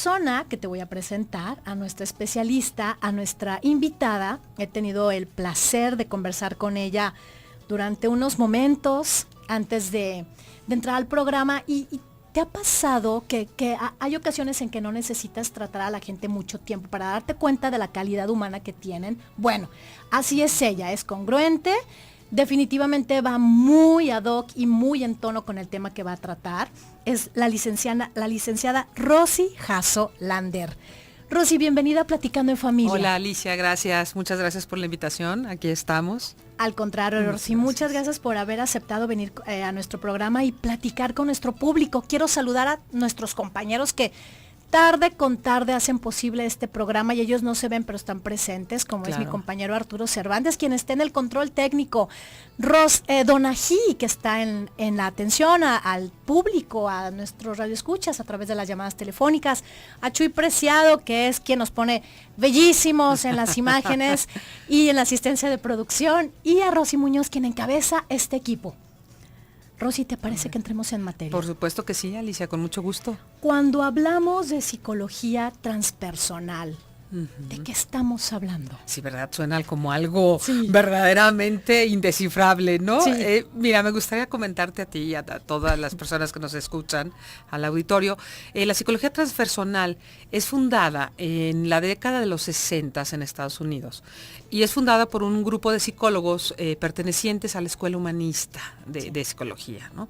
persona que te voy a presentar, a nuestra especialista, a nuestra invitada. He tenido el placer de conversar con ella durante unos momentos antes de entrar al programa y ¿te ha pasado que hay ocasiones en que no necesitas tratar a la gente mucho tiempo para darte cuenta de la calidad humana que tienen? Bueno, así es ella, es congruente, definitivamente va muy ad hoc y muy en tono con el tema que va a tratar. Es la licenciada Rosy Jasso Lander. Rosy, bienvenida a Platicando en Familia. Hola Alicia, gracias, muchas gracias por la invitación, aquí estamos. Al contrario, Rosy, muchas gracias por haber aceptado venir a nuestro programa y platicar con nuestro público. Quiero saludar a nuestros compañeros que tarde con tarde hacen posible este programa y ellos no se ven pero están presentes, como claro. Es mi compañero Arturo Cervantes, quien está en el control técnico, Donají, que está en la atención al público, a nuestros radioescuchas a través de las llamadas telefónicas, a Chuy Preciado, que es quien nos pone bellísimos en las imágenes y en la asistencia de producción, y a Rosy Muñoz, quien encabeza este equipo. Rosy, ¿te parece que entremos en materia? Por supuesto que sí, Alicia, con mucho gusto. Cuando hablamos de psicología transpersonal, ¿de qué estamos hablando? Sí, ¿verdad? Suena como algo verdaderamente indescifrable, ¿no? Sí. Mira, me gustaría comentarte a ti y a todas las personas que nos escuchan, al auditorio. La psicología transpersonal es fundada en la década de los 60 en Estados Unidos y es fundada por un grupo de psicólogos pertenecientes a la Escuela Humanista de Psicología, ¿no?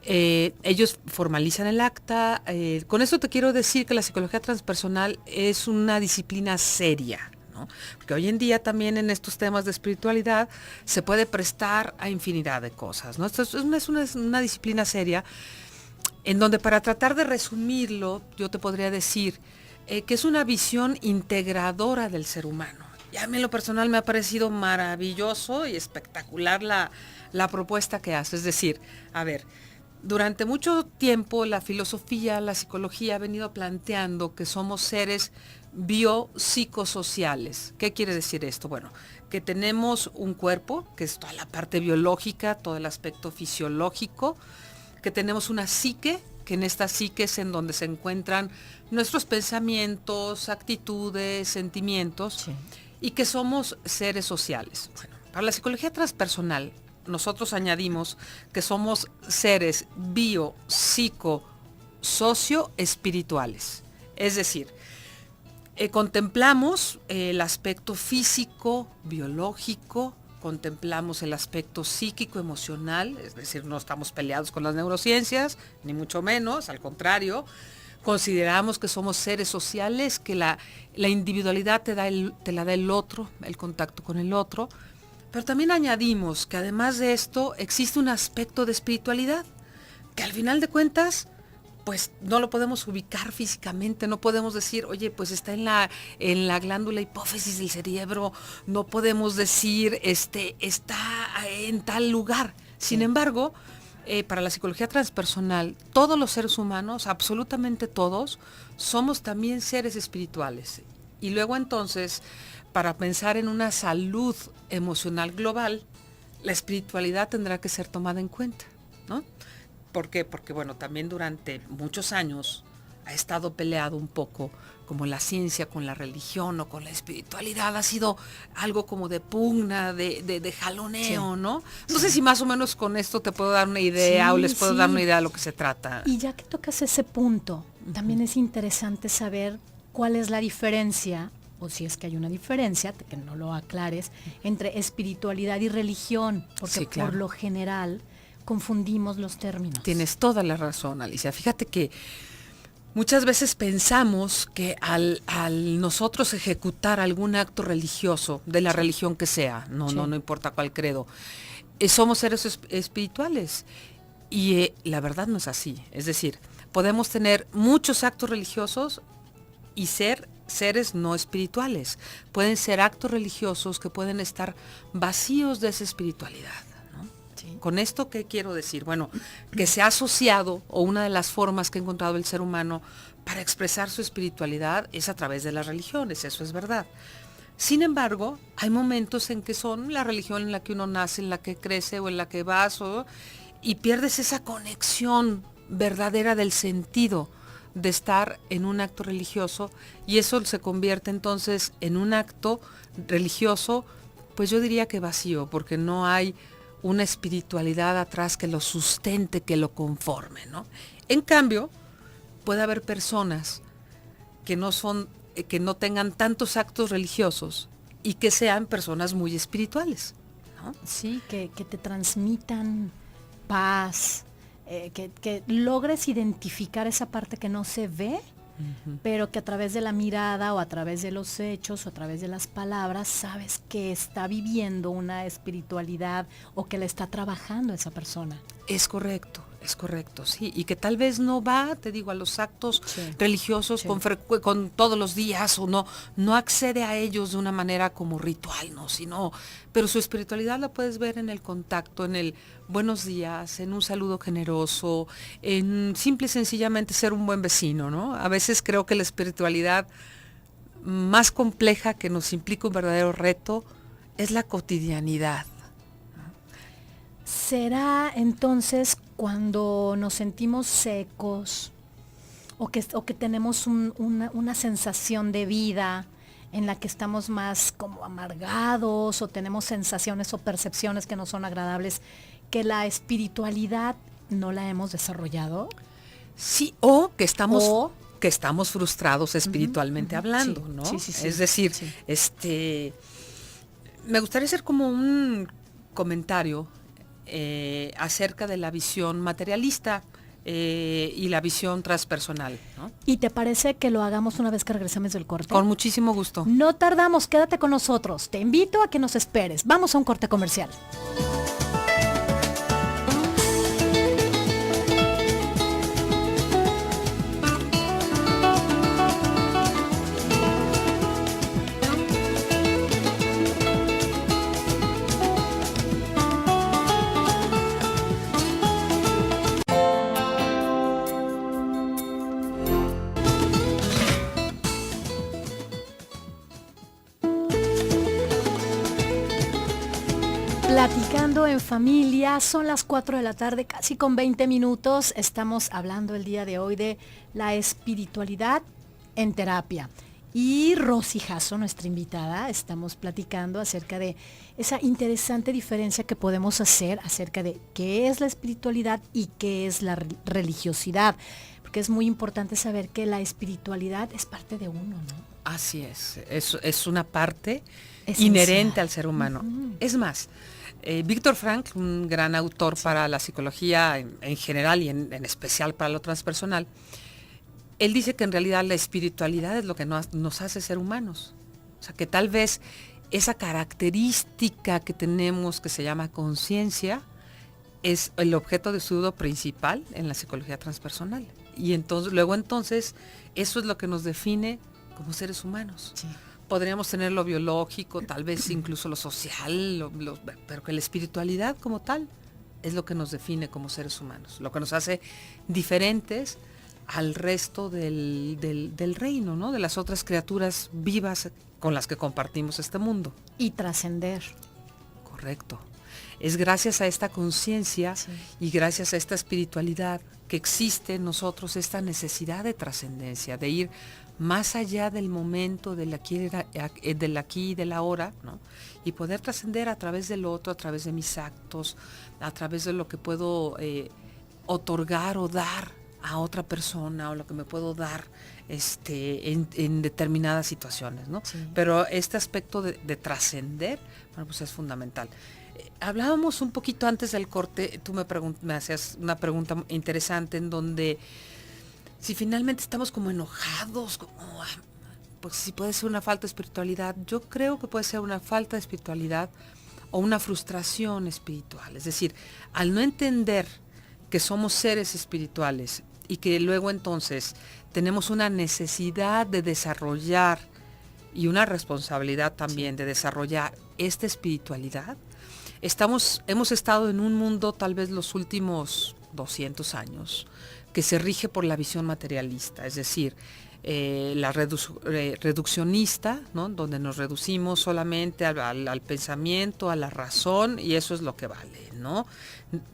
Ellos formalizan el acta. Con esto te quiero decir que la psicología transpersonal es una disciplina seria, ¿no? Porque hoy en día también en estos temas de espiritualidad se puede prestar a infinidad de cosas, ¿no? Esto es una disciplina seria en donde, para tratar de resumirlo, yo te podría decir que es una visión integradora del ser humano. Y a mí en lo personal me ha parecido maravilloso y espectacular la propuesta que hace. Es decir, a ver, durante mucho tiempo la filosofía, la psicología ha venido planteando que somos seres biopsicosociales. ¿Qué quiere decir esto? Bueno, que tenemos un cuerpo, que es toda la parte biológica, todo el aspecto fisiológico, que tenemos una psique, que en esta psique es en donde se encuentran nuestros pensamientos, actitudes, sentimientos, y que somos seres sociales. Bueno, para la psicología transpersonal, nosotros añadimos que somos seres bio, psico, socio, espirituales. Es decir, contemplamos el aspecto físico, biológico, contemplamos el aspecto psíquico, emocional, es decir, no estamos peleados con las neurociencias, ni mucho menos, al contrario. Consideramos que somos seres sociales, que la individualidad te la da el otro, el contacto con el otro. Pero también añadimos que además de esto existe un aspecto de espiritualidad, que al final de cuentas, pues no lo podemos ubicar físicamente, no podemos decir, oye, pues está en la glándula hipófisis del cerebro, no podemos decir, está en tal lugar. Sin embargo, para la psicología transpersonal, todos los seres humanos, absolutamente todos, somos también seres espirituales. Y luego entonces, para pensar en una salud emocional global, la espiritualidad tendrá que ser tomada en cuenta, ¿no? ¿Por qué? Porque, bueno, también durante muchos años ha estado peleado un poco como la ciencia con la religión o con la espiritualidad, ha sido algo como de pugna, de jaloneo, ¿no? No sé si más o menos con esto te puedo dar una idea o les puedo dar una idea de lo que se trata. Y ya que tocas ese punto, también es interesante saber cuál es la diferencia, o si es que hay una diferencia, que no lo aclares, entre espiritualidad y religión, porque por lo general confundimos los términos. Tienes toda la razón, Alicia. Fíjate que muchas veces pensamos que al nosotros ejecutar algún acto religioso, de la religión que sea, no importa cuál credo, somos seres espirituales. Y la verdad no es así. Es decir, podemos tener muchos actos religiosos y ser seres no espirituales. Pueden ser actos religiosos que pueden estar vacíos de esa espiritualidad, ¿no? Con esto, ¿qué quiero decir? Bueno, que se ha asociado, o una de las formas que ha encontrado el ser humano para expresar su espiritualidad es a través de las religiones, eso es verdad. Sin embargo, hay momentos en que son la religión en la que uno nace, en la que crece o en la que vas, y pierdes esa conexión verdadera del sentido de estar en un acto religioso, y eso se convierte entonces en un acto religioso, pues yo diría que vacío, porque no hay una espiritualidad atrás que lo sustente, que lo conforme, ¿no? En cambio, puede haber personas que no tengan tantos actos religiosos y que sean personas muy espirituales, ¿no? Sí, que te transmitan paz, que logres identificar esa parte que no se ve, pero que a través de la mirada o a través de los hechos o a través de las palabras sabes que está viviendo una espiritualidad o que le está trabajando esa persona. Es correcto, sí. Y que tal vez no va, te digo, a los actos religiosos con todos los días, o no accede a ellos de una manera como ritual, ¿no? Pero su espiritualidad la puedes ver en el contacto, en el buenos días, en un saludo generoso, en simple y sencillamente ser un buen vecino, ¿no? A veces creo que la espiritualidad más compleja, que nos implica un verdadero reto, es la cotidianidad. ¿Será entonces cuando nos sentimos secos o que tenemos una sensación de vida en la que estamos más como amargados o tenemos sensaciones o percepciones que no son agradables, que la espiritualidad no la hemos desarrollado? Sí, o que estamos frustrados espiritualmente hablando, sí, ¿no? Sí. Es decir, me gustaría hacer como un comentario acerca de la visión materialista y la visión transpersonal, ¿no? ¿Y te parece que lo hagamos una vez que regresemos del corte? Con muchísimo gusto. No tardamos, quédate con nosotros. Te invito a que nos esperes. Vamos a un corte comercial. Platicando en familia, son las 4 de la tarde, casi con 20 minutos. Estamos hablando el día de hoy de la espiritualidad en terapia. Y Rosy Jasso, nuestra invitada, estamos platicando acerca de esa interesante diferencia que podemos hacer acerca de qué es la espiritualidad y qué es la religiosidad. Porque es muy importante saber que la espiritualidad es parte de uno, ¿no? Así es una parte Esencial. Inherente al ser humano. Es más, Víctor Frankl, un gran autor para la psicología en general y en especial para lo transpersonal, él dice que en realidad la espiritualidad es lo que nos hace ser humanos. O sea, que tal vez esa característica que tenemos que se llama conciencia es el objeto de estudio principal en la psicología transpersonal. Y entonces, eso es lo que nos define como seres humanos. Sí. Podríamos tener lo biológico, tal vez incluso lo social, pero que la espiritualidad como tal es lo que nos define como seres humanos, lo que nos hace diferentes al resto del reino, ¿no? De las otras criaturas vivas con las que compartimos este mundo. Y trascender. Correcto. Es gracias a esta conciencia y gracias a esta espiritualidad que existe en nosotros esta necesidad de trascendencia, de ir más allá del momento, del aquí y del ahora, ¿no? Y poder trascender a través del otro, a través de mis actos, a través de lo que puedo otorgar o dar a otra persona, o lo que me puedo dar en determinadas situaciones, ¿no? Sí. Pero este aspecto de trascender, bueno, pues es fundamental. Hablábamos un poquito antes del corte, tú me hacías una pregunta interesante en donde si finalmente estamos como enojados, pues si puede ser una falta de espiritualidad, yo creo que puede ser una falta de espiritualidad o una frustración espiritual. Es decir, al no entender que somos seres espirituales y que luego entonces tenemos una necesidad de desarrollar y una responsabilidad también de desarrollar esta espiritualidad, hemos estado en un mundo tal vez los últimos 200 años que se rige por la visión materialista, es decir, reduccionista, ¿no? Donde nos reducimos solamente al pensamiento, a la razón, y eso es lo que vale, ¿no?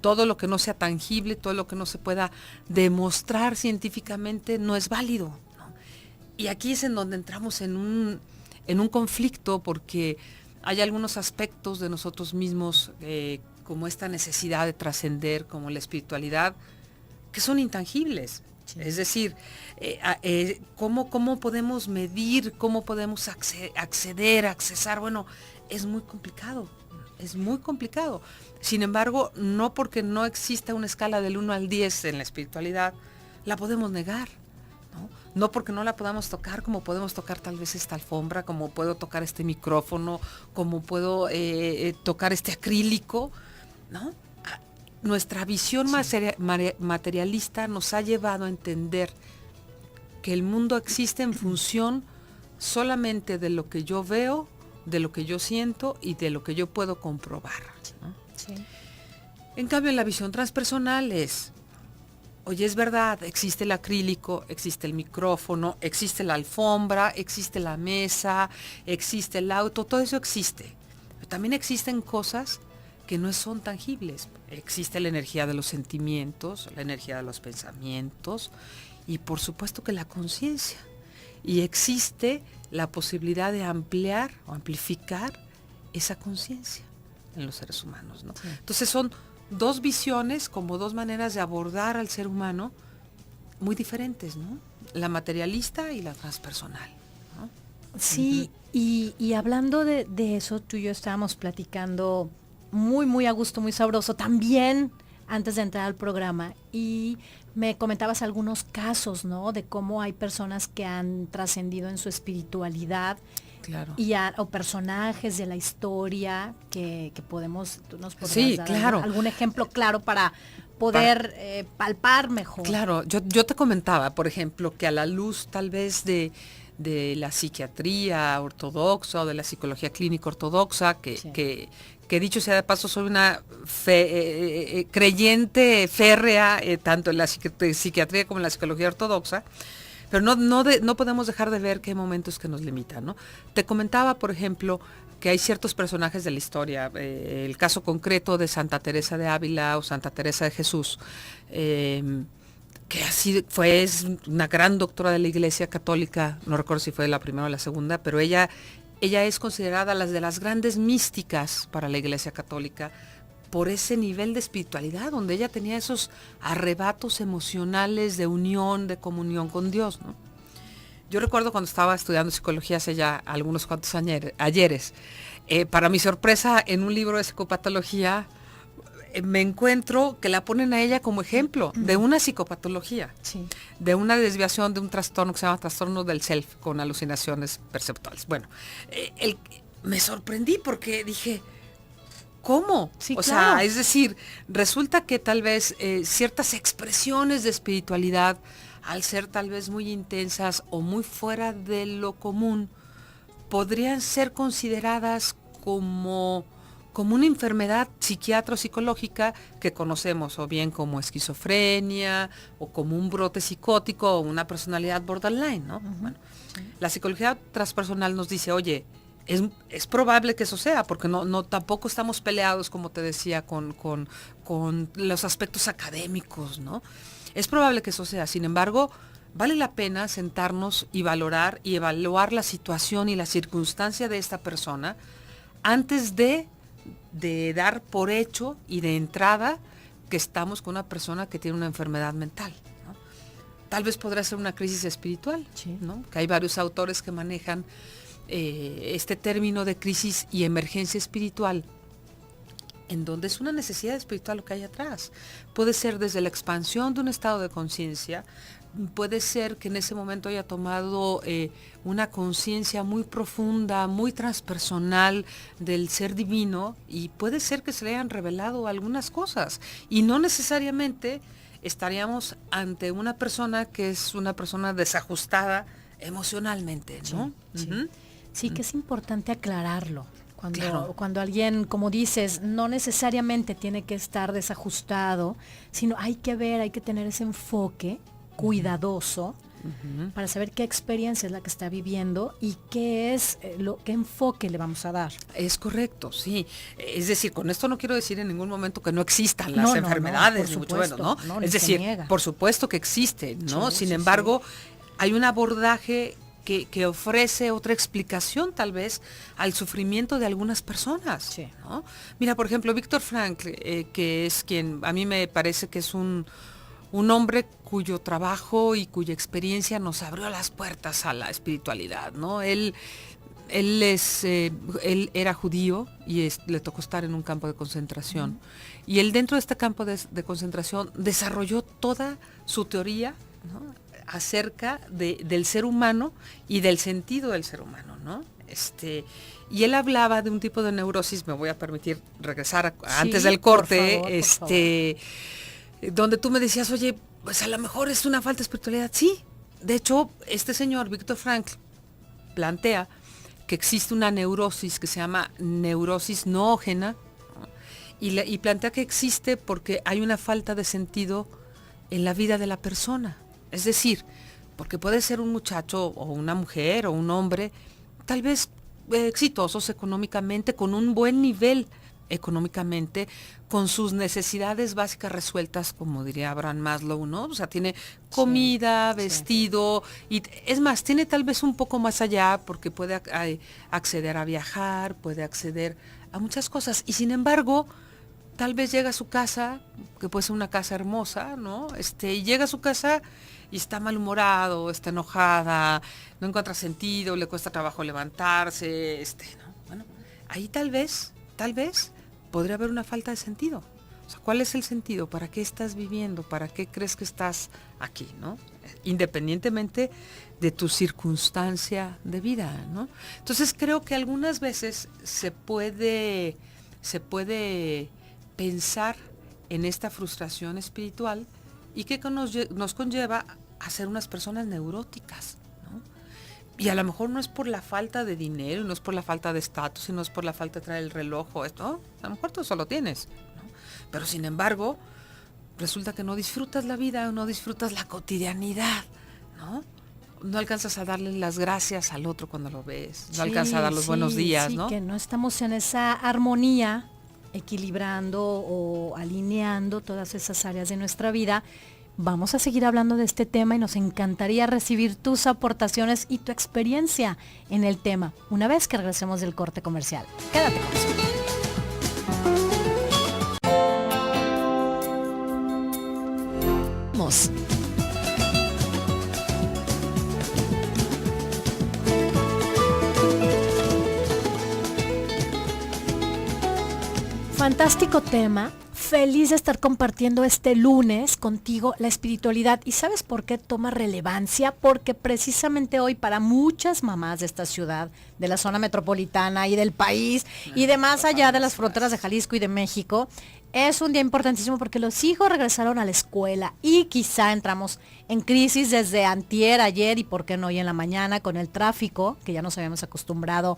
Todo lo que no sea tangible, todo lo que no se pueda demostrar científicamente no es válido, ¿no? Y aquí es en donde entramos en un conflicto, porque hay algunos aspectos de nosotros mismos, como esta necesidad de trascender, como la espiritualidad, que son intangibles. Sí. Es decir, ¿cómo podemos medir, cómo podemos accesar? Bueno, es muy complicado, es muy complicado. Sin embargo, no porque no exista una escala del 1 al 10 en la espiritualidad, la podemos negar. No porque no la podamos tocar, como podemos tocar tal vez esta alfombra, como puedo tocar este micrófono, como puedo tocar este acrílico, ¿no? Nuestra visión materialista nos ha llevado a entender que el mundo existe en función solamente de lo que yo veo, de lo que yo siento y de lo que yo puedo comprobar, ¿no? Sí. En cambio, en la visión transpersonal es, oye, es verdad, existe el acrílico, existe el micrófono, existe la alfombra, existe la mesa, existe el auto, todo eso existe. Pero también existen cosas que no son tangibles. Existe la energía de los sentimientos, la energía de los pensamientos y por supuesto que la conciencia. Y existe la posibilidad de ampliar o amplificar esa conciencia en los seres humanos, ¿no? Sí. Entonces son dos visiones, como dos maneras de abordar al ser humano muy diferentes, ¿no? La materialista y la transpersonal, ¿no? Sí, y hablando de eso, tú y yo estábamos platicando muy a gusto, muy sabroso, también antes de entrar al programa, y me comentabas algunos casos, ¿no? De cómo hay personas que han trascendido en su espiritualidad. Claro. O personajes de la historia que podemos, tú nos podrías dar claro. algún ejemplo claro para poder palpar mejor. Claro, yo te comentaba, por ejemplo, que a la luz tal vez de la psiquiatría ortodoxa o de la psicología clínica ortodoxa, que dicho sea de paso, soy una creyente férrea, tanto en la psiquiatría como en la psicología ortodoxa, pero no podemos dejar de ver que hay momentos que nos limitan, ¿no? Te comentaba, por ejemplo, que hay ciertos personajes de la historia, el caso concreto de Santa Teresa de Ávila o Santa Teresa de Jesús, que así es una gran doctora de la Iglesia Católica, no recuerdo si fue la primera o la segunda, pero ella es considerada de las grandes místicas para la Iglesia Católica por ese nivel de espiritualidad, donde ella tenía esos arrebatos emocionales de unión, de comunión con Dios, ¿no? Yo recuerdo cuando estaba estudiando psicología hace ya algunos cuantos ayeres, para mi sorpresa, en un libro de psicopatología, me encuentro que la ponen a ella como ejemplo de una psicopatología, sí, de una desviación de un trastorno que se llama trastorno del self, con alucinaciones perceptuales. Bueno, me sorprendí porque dije, ¿cómo? Sí, claro. Es decir, resulta que tal vez ciertas expresiones de espiritualidad, al ser tal vez muy intensas o muy fuera de lo común, podrían ser consideradas como una enfermedad psiquiatra o psicológica que conocemos, o bien como esquizofrenia, o como un brote psicótico, o una personalidad borderline, ¿no? Bueno, la psicología transpersonal nos dice, oye, es probable que eso sea, porque no tampoco estamos peleados, como te decía, con los aspectos académicos, ¿no? Es probable que eso sea, sin embargo, vale la pena sentarnos y valorar y evaluar la situación y la circunstancia de esta persona antes de dar por hecho y de entrada que estamos con una persona que tiene una enfermedad mental, ¿no? Tal vez podrá ser una crisis espiritual, sí, ¿no? Que hay varios autores que manejan este término de crisis y emergencia espiritual, en donde es una necesidad espiritual lo que hay atrás. Puede ser desde la expansión de un estado de conciencia, puede ser que en ese momento haya tomado una conciencia muy profunda, muy transpersonal del ser divino, y puede ser que se le hayan revelado algunas cosas, y no necesariamente estaríamos ante una persona que es una persona desajustada emocionalmente, ¿no? Sí, sí, que es importante aclararlo. Cuando alguien, como dices, no necesariamente tiene que estar desajustado, sino hay que tener ese enfoque cuidadoso para saber qué experiencia es la que está viviendo y qué es qué enfoque le vamos a dar. Es correcto, sí. Es decir, con esto no quiero decir en ningún momento que no existan las No, enfermedades, no, ni mucho menos, ¿no? no, Es ni se decir, niega. por supuesto que existen, ¿no? Sí, Sin sí, embargo, hay un abordaje que ofrece otra explicación tal vez al sufrimiento de algunas personas, Sí. ¿no? Mira, por ejemplo, Víctor Frankl, que es quien a mí me parece que es un hombre cuyo trabajo y cuya experiencia nos abrió las puertas a la espiritualidad, ¿no? Él era judío y le tocó estar en un campo de concentración. Y él dentro de este campo de concentración desarrolló toda su teoría, ¿no?, acerca del ser humano y del sentido del ser humano, ¿no? Y él hablaba de un tipo de neurosis, me voy a permitir regresar antes del corte, por favor. donde tú me decías, oye, pues a lo mejor es una falta de espiritualidad. Sí, de hecho, este señor, Víctor Frankl, plantea que existe una neurosis que se llama neurosis noógena, ¿no? y plantea que existe porque hay una falta de sentido en la vida de la persona. Es decir, porque puede ser un muchacho o una mujer o un hombre, tal vez exitosos económicamente, con un buen nivel económicamente, con sus necesidades básicas resueltas, como diría Abraham Maslow, ¿no? O sea, tiene comida, vestido, y es más, tiene tal vez un poco más allá, porque puede acceder a viajar, puede acceder a muchas cosas, y sin embargo, tal vez llega a su casa, que puede ser una casa hermosa, ¿no? Y llega a su casa y está malhumorado, está enojada, no encuentra sentido, le cuesta trabajo levantarse, ¿no? Bueno, ahí tal vez podría haber una falta de sentido. O sea, ¿cuál es el sentido? ¿Para qué estás viviendo? ¿Para qué crees que estás aquí, ¿no? Independientemente de tu circunstancia de vida, ¿no? Entonces creo que algunas veces se puede pensar en esta frustración espiritual y que nos conlleva a ser unas personas neuróticas, ¿no? Y a lo mejor no es por la falta de dinero, no es por la falta de estatus, y no es por la falta de traer el reloj o esto, ¿no? A lo mejor tú solo tienes, ¿no? Pero sin embargo, resulta que no disfrutas la vida, no disfrutas la cotidianidad, ¿no? No alcanzas a darle las gracias al otro cuando lo ves, no alcanzas a dar los buenos días, ¿no? Que no estamos en esa armonía, equilibrando o alineando todas esas áreas de nuestra vida. Vamos a seguir hablando de este tema y nos encantaría recibir tus aportaciones y tu experiencia en el tema una vez que regresemos del corte comercial. Quédate con nosotros. Fantástico tema. Feliz de estar compartiendo este lunes contigo la espiritualidad. ¿Y sabes por qué toma relevancia? Porque precisamente hoy para muchas mamás de esta ciudad, de la zona metropolitana y del país y de más allá de las fronteras de Jalisco y de México, es un día importantísimo porque los hijos regresaron a la escuela y quizá entramos en crisis desde antier, ayer y por qué no hoy en la mañana con el tráfico, que ya nos habíamos acostumbrado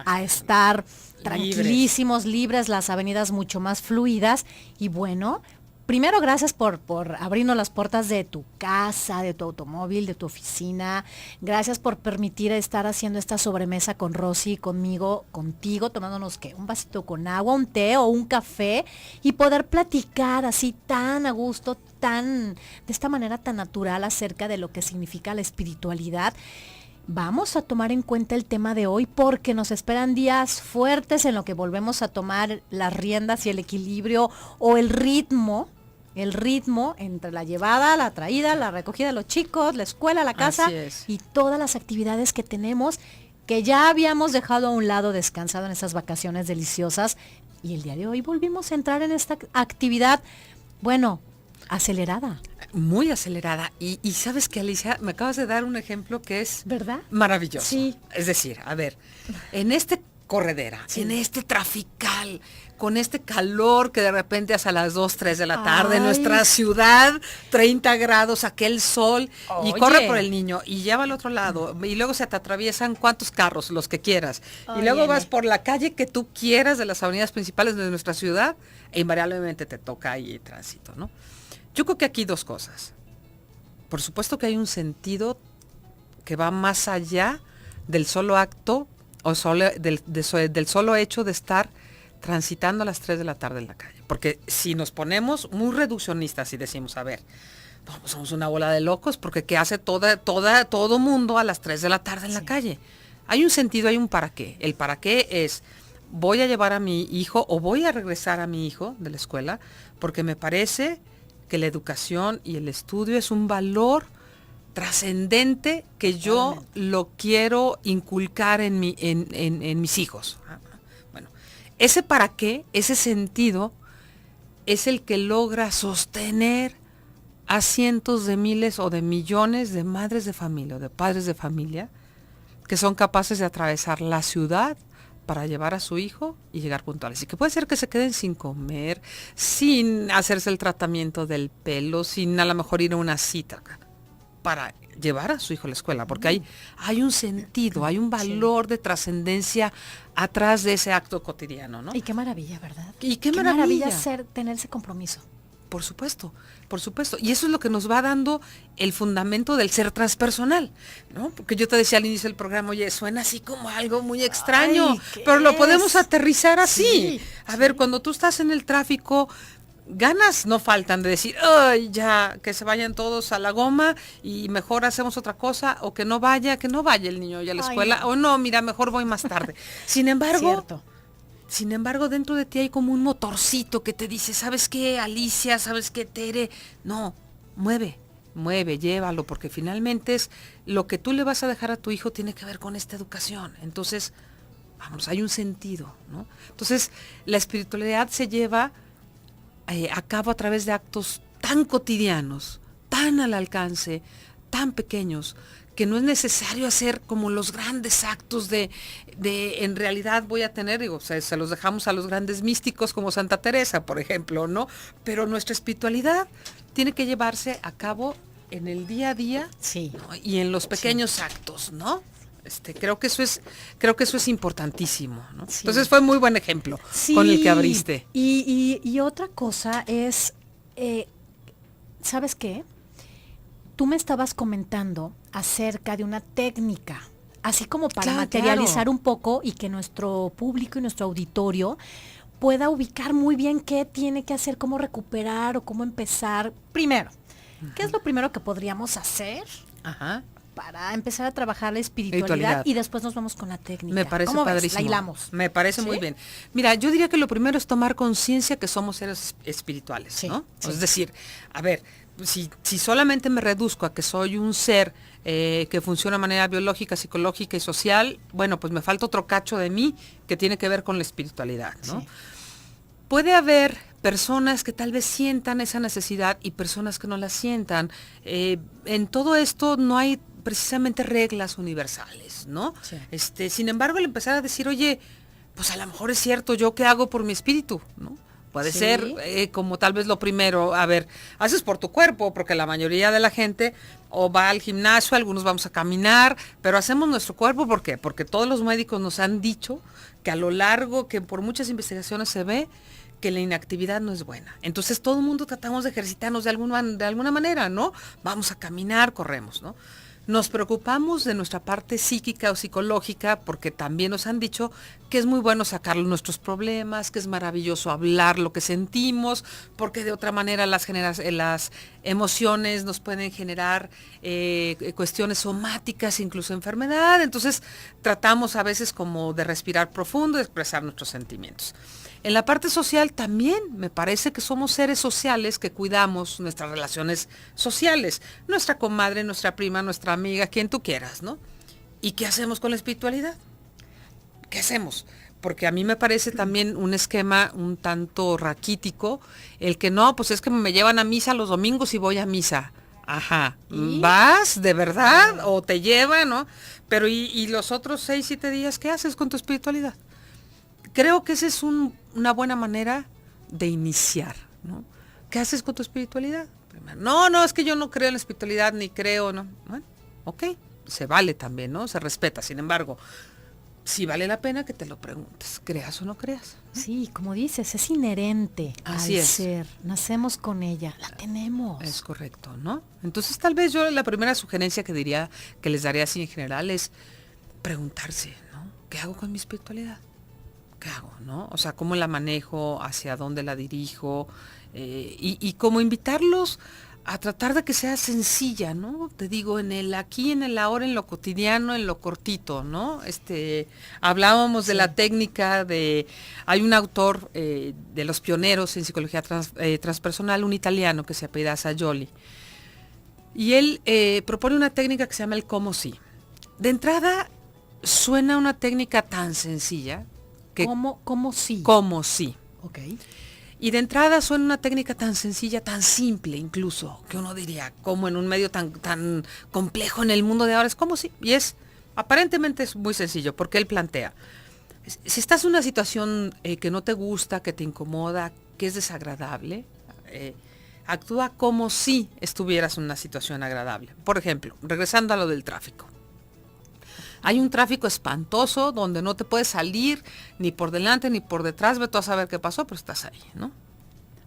a estar tranquilísimos, libres, las avenidas mucho más fluidas. Y bueno, primero gracias por abrirnos las puertas de tu casa, de tu automóvil, de tu oficina. Gracias por permitir estar haciendo esta sobremesa con Rosy, conmigo, contigo, tomándonos un vasito con agua, un té o un café y poder platicar así tan a gusto, de esta manera tan natural acerca de lo que significa la espiritualidad. Vamos a tomar en cuenta el tema de hoy porque nos esperan días fuertes en lo que volvemos a tomar las riendas y el equilibrio o el ritmo entre la llevada, la traída, la recogida de los chicos, la escuela, la casa y todas las actividades que tenemos que ya habíamos dejado a un lado descansado en esas vacaciones deliciosas y el día de hoy volvimos a entrar en esta actividad, bueno, acelerada. Muy acelerada. Y sabes que, Alicia, me acabas de dar un ejemplo que es ¿verdad? Maravilloso. Sí. Es decir, a ver, en este corredera, en este trafical, con este calor que de repente hasta las 2, 3 de la tarde en nuestra ciudad, 30 grados, aquel sol, y corre por el niño, y lleva al otro lado, y luego se te atraviesan cuántos carros, los que quieras, y luego vas por la calle que tú quieras de las avenidas principales de nuestra ciudad, e invariablemente te toca ahí tránsito, ¿no? Yo creo que aquí dos cosas. Por supuesto que hay un sentido que va más allá del solo acto o del solo hecho de estar transitando a las 3 de la tarde en la calle. Porque si nos ponemos muy reduccionistas y decimos, a ver, no, pues somos una bola de locos, porque ¿qué hace todo mundo a las 3 de la tarde en la calle? Hay un sentido, hay un para qué. El para qué es, voy a llevar a mi hijo o voy a regresar a mi hijo de la escuela, porque me parece que la educación y el estudio es un valor trascendente que yo lo quiero inculcar en mis hijos. Bueno, ese para qué, ese sentido, es el que logra sostener a cientos de miles o de millones de madres de familia o de padres de familia que son capaces de atravesar la ciudad para llevar a su hijo y llegar puntuales. Y que puede ser que se queden sin comer, sin hacerse el tratamiento del pelo, sin a lo mejor ir a una cita para llevar a su hijo a la escuela, porque hay un sentido, hay un valor de trascendencia atrás de ese acto cotidiano, ¿no? Y qué maravilla, ¿verdad? Y qué maravilla tener ese compromiso. Por supuesto, por supuesto. Y eso es lo que nos va dando el fundamento del ser transpersonal, ¿no? Porque yo te decía al inicio del programa, oye, suena así como algo muy extraño, pero lo podemos aterrizar así. A ver, cuando tú estás en el tráfico, ganas no faltan de decir, ay, ya, que se vayan todos a la goma y mejor hacemos otra cosa, o que no vaya el niño ya a la escuela, no. O no, mira, mejor voy más tarde. Sin embargo, dentro de ti hay como un motorcito que te dice, ¿sabes qué, Alicia? ¿Sabes qué, Tere? No, mueve, llévalo, porque finalmente es lo que tú le vas a dejar a tu hijo tiene que ver con esta educación. Entonces, vamos, hay un sentido, ¿no? Entonces, la espiritualidad se lleva a cabo a través de actos tan cotidianos, tan al alcance, tan pequeños, que no es necesario hacer como los grandes actos de en realidad voy a tener, digo, se los dejamos a los grandes místicos como Santa Teresa, por ejemplo, ¿no? Pero nuestra espiritualidad tiene que llevarse a cabo en el día a día, ¿no? Y en los pequeños actos, ¿no? Creo que eso es importantísimo, ¿no? Sí. Entonces fue muy buen ejemplo con el que abriste. Y otra cosa es, ¿sabes qué? Tú me estabas comentando acerca de una técnica, así como para materializar un poco y que nuestro público y nuestro auditorio pueda ubicar muy bien qué tiene que hacer, cómo recuperar o cómo empezar. Primero, ¿qué es lo primero que podríamos hacer? Para empezar a trabajar la espiritualidad y después nos vamos con la técnica? Me parece padrísimo. La hilamos. Me parece muy bien. Mira, yo diría que lo primero es tomar conciencia que somos seres espirituales, ¿no? Sí. Es decir, a ver, si solamente me reduzco a que soy un ser que funciona de manera biológica, psicológica y social, bueno, pues me falta otro cacho de mí que tiene que ver con la espiritualidad, ¿no? Sí. Puede haber personas que tal vez sientan esa necesidad y personas que no la sientan. En todo esto no hay precisamente reglas universales, ¿no? Sí. Sin embargo, el empezar a decir, oye, pues a lo mejor es cierto, ¿yo qué hago por mi espíritu? ¿No? Puede ser como tal vez lo primero, a ver, haces por tu cuerpo, porque la mayoría de la gente o va al gimnasio, algunos vamos a caminar, pero hacemos nuestro cuerpo, ¿por qué? Porque todos los médicos nos han dicho que a lo largo, que por muchas investigaciones se ve que la inactividad no es buena. Entonces todo el mundo tratamos de ejercitarnos de alguna manera, ¿no? Vamos a caminar, corremos, ¿no? Nos preocupamos de nuestra parte psíquica o psicológica porque también nos han dicho que es muy bueno sacar nuestros problemas, que es maravilloso hablar lo que sentimos, porque de otra manera las emociones nos pueden generar cuestiones somáticas, incluso enfermedad. Entonces tratamos a veces como de respirar profundo y de expresar nuestros sentimientos. En la parte social también me parece que somos seres sociales que cuidamos nuestras relaciones sociales. Nuestra comadre, nuestra prima, nuestra amiga, quien tú quieras, ¿no? ¿Y qué hacemos con la espiritualidad? ¿Qué hacemos? Porque a mí me parece también un esquema un tanto raquítico, el que no, pues es que me llevan a misa los domingos y voy a misa. Ajá, ¿y? ¿Vas de verdad? ¿O te llevan, no? Pero ¿y los otros 6, 7 días qué haces con tu espiritualidad? Creo que esa es una buena manera de iniciar, ¿no? ¿Qué haces con tu espiritualidad? No, es que yo no creo en la espiritualidad, ni creo, ¿no? Bueno, ok, se vale también, ¿no? Se respeta. Sin embargo, sí vale la pena que te lo preguntes, creas o no creas. Sí, como dices, es inherente Así al es. ser. Nacemos con ella, la tenemos. Es correcto, ¿no? Entonces tal vez yo la primera sugerencia que les daría así en general es preguntarse, ¿no? ¿Qué hago con mi espiritualidad? ¿Qué hago, no? O sea, ¿cómo la manejo? ¿Hacia dónde la dirijo? Y como invitarlos a tratar de que sea sencilla, ¿no? Te digo, en el aquí, en el ahora, en lo cotidiano, en lo cortito, ¿no? Hablábamos de la técnica hay un autor de los pioneros en psicología transpersonal, un italiano que se apellida Sajoli, y él propone una técnica que se llama el cómo sí. De entrada, suena una técnica tan sencilla que... ¿Cómo sí? Cómo sí. Ok. Y de entrada suena una técnica tan sencilla, tan simple incluso, que uno diría, como en un medio tan complejo en el mundo de ahora, es como sí. Y aparentemente es muy sencillo, porque él plantea, si estás en una situación que no te gusta, que te incomoda, que es desagradable, actúa como si estuvieras en una situación agradable. Por ejemplo, regresando a lo del tráfico. Hay un tráfico espantoso donde no te puedes salir ni por delante ni por detrás, ve tú a saber qué pasó, pero estás ahí, ¿no?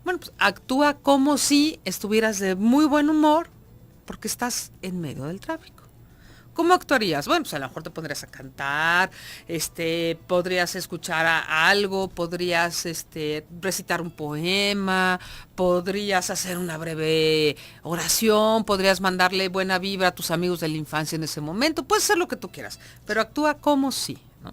Bueno, pues actúa como si estuvieras de muy buen humor porque estás en medio del tráfico. ¿Cómo actuarías? Bueno, pues a lo mejor te pondrías a cantar, podrías escuchar algo, podrías recitar un poema, podrías hacer una breve oración, podrías mandarle buena vibra a tus amigos de la infancia en ese momento, puedes hacer lo que tú quieras, pero actúa como si, ¿no?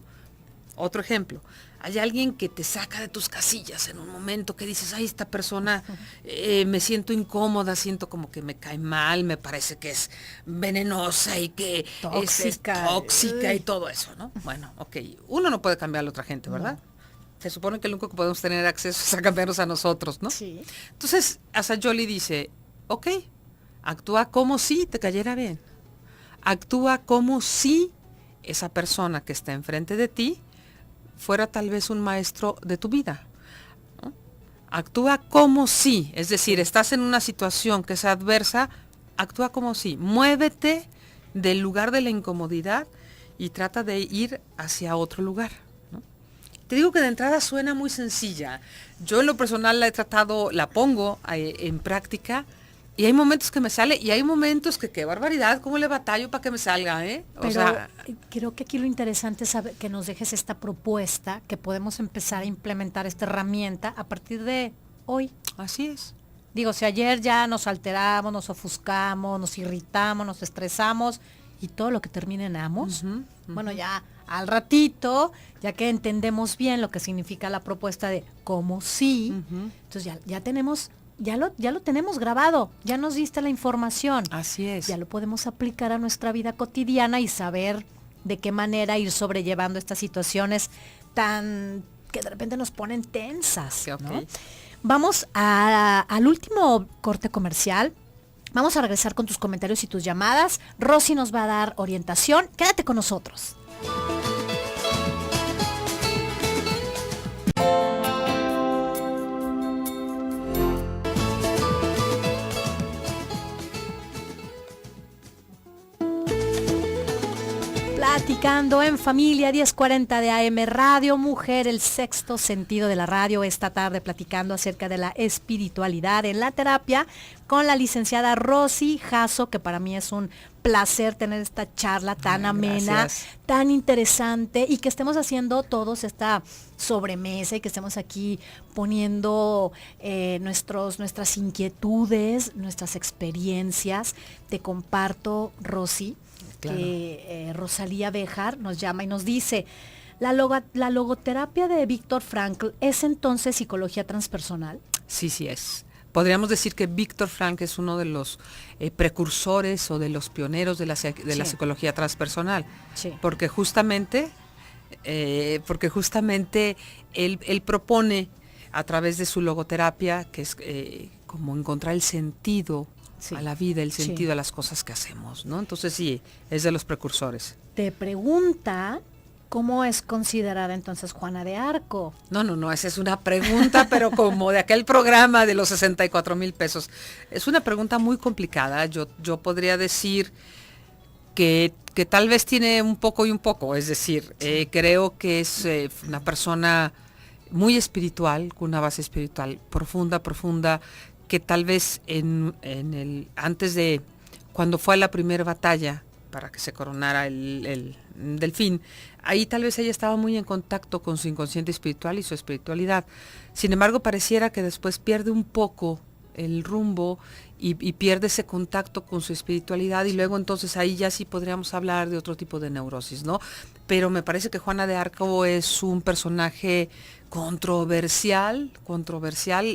Otro ejemplo, hay alguien que te saca de tus casillas en un momento que dices, ay, esta persona me siento incómoda, siento como que me cae mal, me parece que es venenosa y que es tóxica y todo eso, ¿no? Bueno, ok, uno no puede cambiar a la otra gente, ¿verdad? No. Se supone que lo único que podemos tener acceso es a cambiarnos a nosotros, ¿no? Sí. Entonces, Sajoli dice, ok, actúa como si te cayera bien. Actúa como si esa persona que está enfrente de ti fuera tal vez un maestro de tu vida, ¿no? Actúa como si, es decir, estás en una situación que es adversa, actúa como si, muévete del lugar de la incomodidad y trata de ir hacia otro lugar, ¿no? Te digo que de entrada suena muy sencilla. Yo en lo personal la pongo en práctica. Y hay momentos que me sale y hay momentos que qué barbaridad, cómo le batallo para que me salga, ¿eh? Pero creo que aquí lo interesante es saber que nos dejes esta propuesta, que podemos empezar a implementar esta herramienta a partir de hoy. Así es. Digo, si ayer ya nos alteramos, nos ofuscamos, nos irritamos, nos estresamos y todo lo que termine en amos, bueno, ya al ratito, ya que entendemos bien lo que significa la propuesta de como sí, entonces ya tenemos... Ya lo tenemos grabado, ya nos diste la información. Así es. Ya lo podemos aplicar a nuestra vida cotidiana y saber de qué manera ir sobrellevando estas situaciones que de repente nos ponen tensas, Sí, okay. ¿no? Vamos al último corte comercial. Vamos a regresar con tus comentarios y tus llamadas. Rosy nos va a dar orientación. Quédate con nosotros. Platicando en familia, 10:40 de AM Radio Mujer, el sexto sentido de la radio. Esta tarde platicando acerca de la espiritualidad en la terapia con la licenciada Rosy Jasso, que para mí es un placer tener esta charla tan amena, gracias. Tan interesante, y que estemos haciendo todos esta sobremesa y que estemos aquí poniendo nuestras inquietudes, nuestras experiencias. Te comparto, Rosy, claro, que Rosalía Béjar nos llama y nos dice, la logoterapia de Viktor Frankl es entonces psicología transpersonal. Sí, sí es. Podríamos decir que Viktor Frankl es uno de los precursores o de los pioneros de la psicología transpersonal, sí, porque justamente él propone a través de su logoterapia, que es como encontrar el sentido, sí, a la vida, el sentido, sí, a las cosas que hacemos, ¿no? Entonces sí, es de los precursores. Te pregunta, ¿cómo es considerada entonces Juana de Arco? No, esa es una pregunta, pero como de aquel programa de los 64,000 pesos. Es una pregunta muy complicada. Yo podría decir que tal vez tiene un poco y un poco, es decir, creo que es una persona muy espiritual, con una base espiritual profunda, que tal vez antes de, cuando fue a la primera batalla, para que se coronara el delfín, ahí tal vez ella estaba muy en contacto con su inconsciente espiritual y su espiritualidad. Sin embargo, pareciera que después pierde un poco el rumbo y pierde ese contacto con su espiritualidad, y luego entonces ahí ya sí podríamos hablar de otro tipo de neurosis, ¿no? Pero me parece que Juana de Arco es un personaje controversial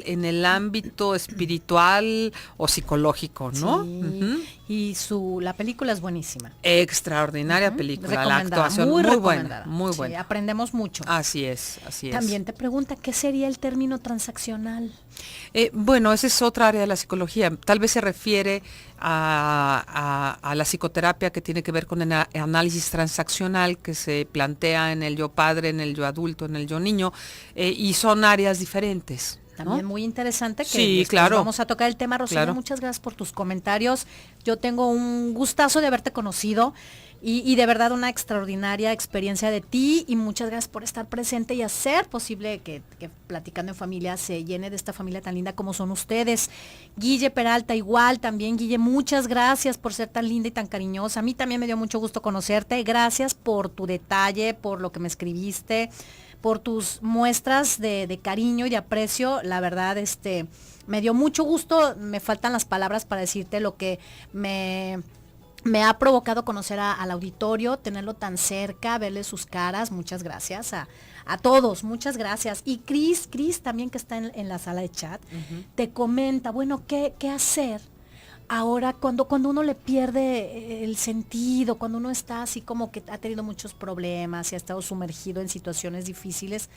en el ámbito espiritual o psicológico, ¿no? Sí. Y la película es buenísima. Extraordinaria película, la actuación muy buena, muy buena. Sí, aprendemos mucho. Así es. También te pregunta, ¿qué sería el término transaccional? Bueno, esa es otra área de la psicología. Tal vez se refiere a la psicoterapia que tiene que ver con el análisis transaccional que se plantea en el yo padre, en el yo adulto, en el yo niño, y son áreas diferentes. También muy interesante que sí, claro. Vamos a tocar el tema. Rosina, claro. Muchas gracias por tus comentarios. Yo tengo un gustazo de haberte conocido y de verdad una extraordinaria experiencia de ti, y muchas gracias por estar presente y hacer posible que Platicando en Familia se llene de esta familia tan linda como son ustedes. Guille Peralta igual, también Guille, muchas gracias por ser tan linda y tan cariñosa. A mí también me dio mucho gusto conocerte. Gracias por tu detalle, por lo que me escribiste, por tus muestras de cariño y de aprecio. La verdad, me dio mucho gusto. Me faltan las palabras para decirte lo que me ha provocado conocer al auditorio, tenerlo tan cerca, verle sus caras. Muchas gracias a todos, muchas gracias. Y Cris también, que está en la sala de chat, te comenta, bueno, ¿qué hacer ahora cuando uno le pierde el sentido, cuando uno está así como que ha tenido muchos problemas y ha estado sumergido en situaciones difíciles?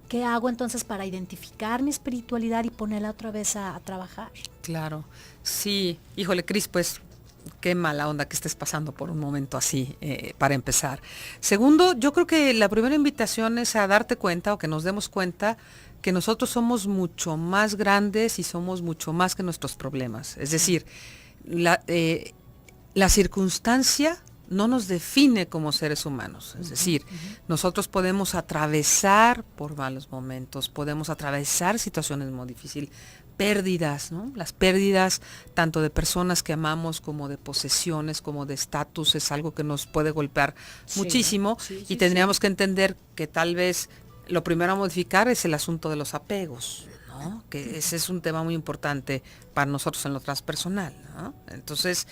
¿Qué hago entonces para identificar mi espiritualidad y ponerla otra vez a trabajar? Claro, sí, híjole, Cris, pues qué mala onda que estés pasando por un momento así, para empezar. Segundo, yo creo que la primera invitación es a darte cuenta, o que nos demos cuenta, que nosotros somos mucho más grandes y somos mucho más que nuestros problemas. Es decir, la circunstancia no nos define como seres humanos. Es decir, nosotros podemos atravesar por malos momentos, podemos atravesar situaciones muy difíciles, pérdidas, ¿no? Las pérdidas tanto de personas que amamos, como de posesiones, como de estatus, es algo que nos puede golpear muchísimo, y tendríamos que entender que tal vez lo primero a modificar es el asunto de los apegos, ¿no? Que ese es un tema muy importante para nosotros en lo transpersonal, ¿no? Entonces,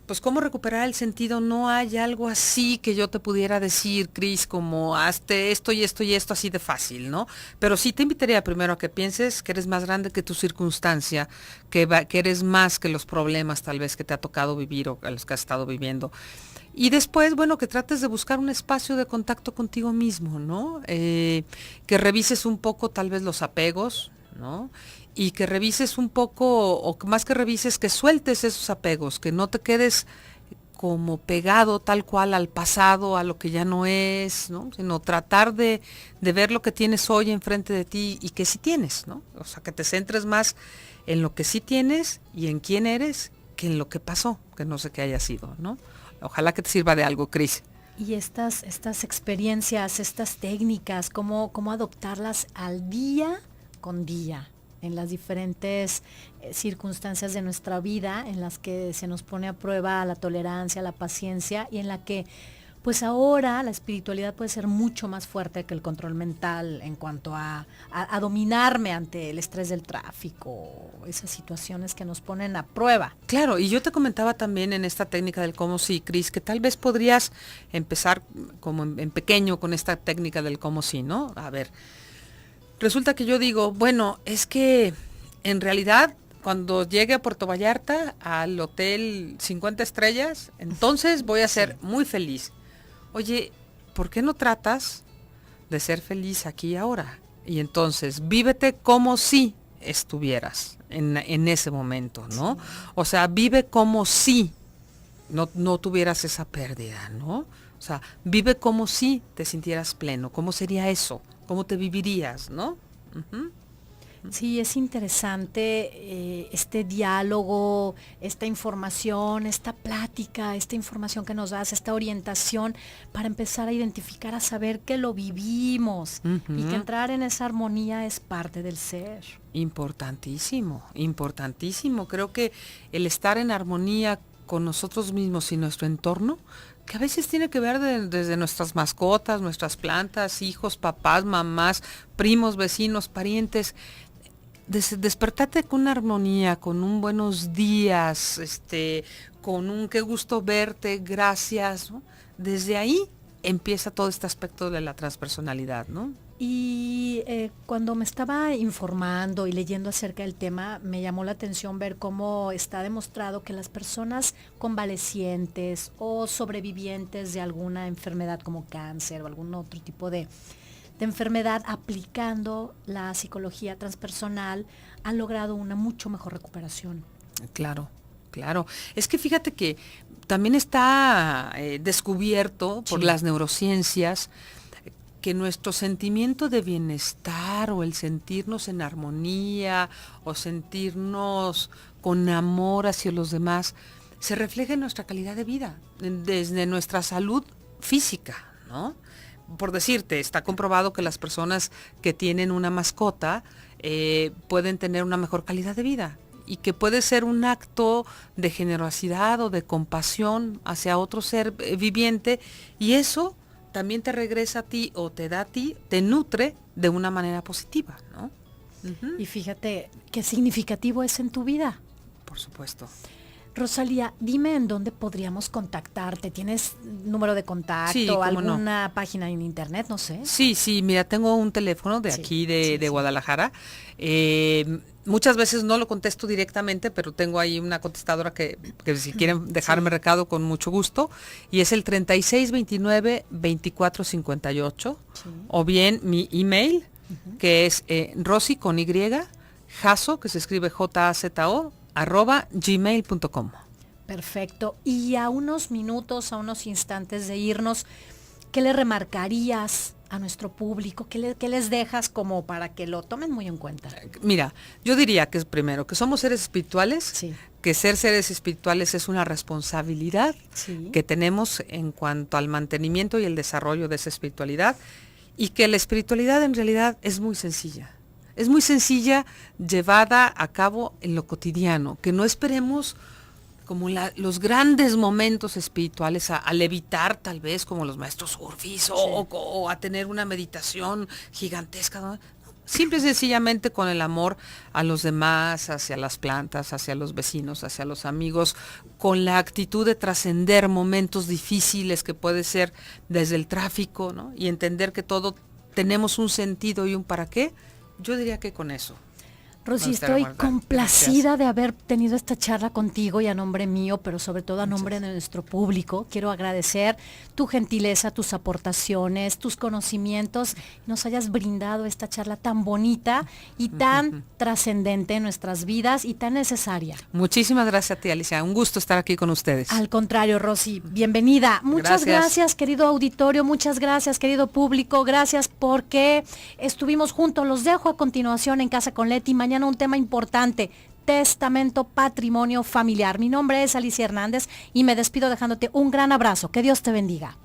pues cómo recuperar el sentido, no hay algo así que yo te pudiera decir, Cris, como hazte esto y esto y esto así de fácil, ¿no? Pero sí te invitaría primero a que pienses que eres más grande que tu circunstancia, que eres más que los problemas tal vez que te ha tocado vivir o a los que has estado viviendo. Y después, bueno, que trates de buscar un espacio de contacto contigo mismo, ¿no? Que revises un poco tal vez los apegos, ¿no? Y que revises un poco, o más que revises, que sueltes esos apegos, que no te quedes como pegado tal cual al pasado, a lo que ya no es, ¿no? Sino tratar de ver lo que tienes hoy enfrente de ti y que sí tienes, ¿no? O sea, que te centres más en lo que sí tienes y en quién eres que en lo que pasó, que no sé qué haya sido, ¿no? Ojalá que te sirva de algo, Cris. Y estas experiencias, estas técnicas, ¿cómo adoptarlas al día con día? En las diferentes circunstancias de nuestra vida, en las que se nos pone a prueba la tolerancia, la paciencia, y en la que pues ahora la espiritualidad puede ser mucho más fuerte que el control mental en cuanto a dominarme ante el estrés del tráfico, esas situaciones que nos ponen a prueba. Claro, y yo te comentaba también en esta técnica del cómo sí, Cris, que tal vez podrías empezar como en pequeño con esta técnica del cómo sí, ¿no? A ver, resulta que yo digo, bueno, es que en realidad cuando llegue a Puerto Vallarta, al hotel 50 estrellas, entonces voy a ser muy feliz. Oye, ¿por qué no tratas de ser feliz aquí y ahora? Y entonces, vívete como si estuvieras en ese momento, ¿no? Sí. O sea, vive como si no tuvieras esa pérdida, ¿no? O sea, vive como si te sintieras pleno. ¿Cómo sería eso? ¿Cómo te vivirías, no? Sí, es interesante este diálogo, esta información, esta plática, esta información que nos das, esta orientación para empezar a identificar, a saber que lo vivimos y que entrar en esa armonía es parte del ser. Importantísimo, importantísimo. Creo que el estar en armonía con nosotros mismos y nuestro entorno, que a veces tiene que ver desde nuestras mascotas, nuestras plantas, hijos, papás, mamás, primos, vecinos, parientes. Despertarte con una armonía, con un buenos días, con un qué gusto verte, gracias, ¿no? Desde ahí empieza todo este aspecto de la transpersonalidad, ¿no? Y cuando me estaba informando y leyendo acerca del tema, me llamó la atención ver cómo está demostrado que las personas convalecientes o sobrevivientes de alguna enfermedad como cáncer o algún otro tipo de enfermedad, aplicando la psicología transpersonal, han logrado una mucho mejor recuperación. Claro, claro. Es que fíjate que también está descubierto por las neurociencias que nuestro sentimiento de bienestar o el sentirnos en armonía o sentirnos con amor hacia los demás se refleja en nuestra calidad de vida, desde nuestra salud física, ¿no? Por decirte, está comprobado que las personas que tienen una mascota pueden tener una mejor calidad de vida y que puede ser un acto de generosidad o de compasión hacia otro ser viviente, y eso también te regresa a ti o te da a ti, te nutre de una manera positiva, ¿no? Y fíjate qué significativo es en tu vida. Por supuesto. Rosalía, dime en dónde podríamos contactarte. ¿Tienes número de contacto? Sí, ¿alguna página en internet? No sé. Sí, mira, tengo un teléfono de aquí de Guadalajara. Muchas veces no lo contesto directamente, pero tengo ahí una contestadora que si quieren dejarme recado con mucho gusto. Y es el 3629-2458. O bien mi email, que es Rosy con Y, Jazo, que se escribe Jazo, @gmail.com. Perfecto. Y a unos minutos, a unos instantes de irnos, ¿qué le remarcarías a nuestro público? ¿Qué les dejas como para que lo tomen muy en cuenta? Mira, yo diría que primero, que somos seres espirituales, que ser seres espirituales es una responsabilidad que tenemos en cuanto al mantenimiento y el desarrollo de esa espiritualidad, y que la espiritualidad en realidad es muy sencilla. Es muy sencilla, llevada a cabo en lo cotidiano, que no esperemos como los grandes momentos espirituales a levitar tal vez como los maestros surfis o a tener una meditación gigantesca, ¿no? Simple y sencillamente con el amor a los demás, hacia las plantas, hacia los vecinos, hacia los amigos, con la actitud de trascender momentos difíciles que puede ser desde el tráfico, ¿no? Y entender que todo tenemos un sentido y un para qué. Yo diría que con eso. Rosy, estoy complacida de haber tenido esta charla contigo y a nombre mío, pero sobre todo a nombre de nuestro público. Quiero agradecer tu gentileza, tus aportaciones, tus conocimientos, nos hayas brindado esta charla tan bonita y tan trascendente en nuestras vidas y tan necesaria. Muchísimas gracias a ti, Alicia. Un gusto estar aquí con ustedes. Al contrario, Rosy, bienvenida. Muchas gracias, querido auditorio, muchas gracias, querido público. Gracias porque estuvimos juntos. Los dejo a continuación en Casa con Leti. Mañana un tema importante, testamento, patrimonio familiar. Mi nombre es Alicia Hernández y me despido dejándote un gran abrazo. Que Dios te bendiga.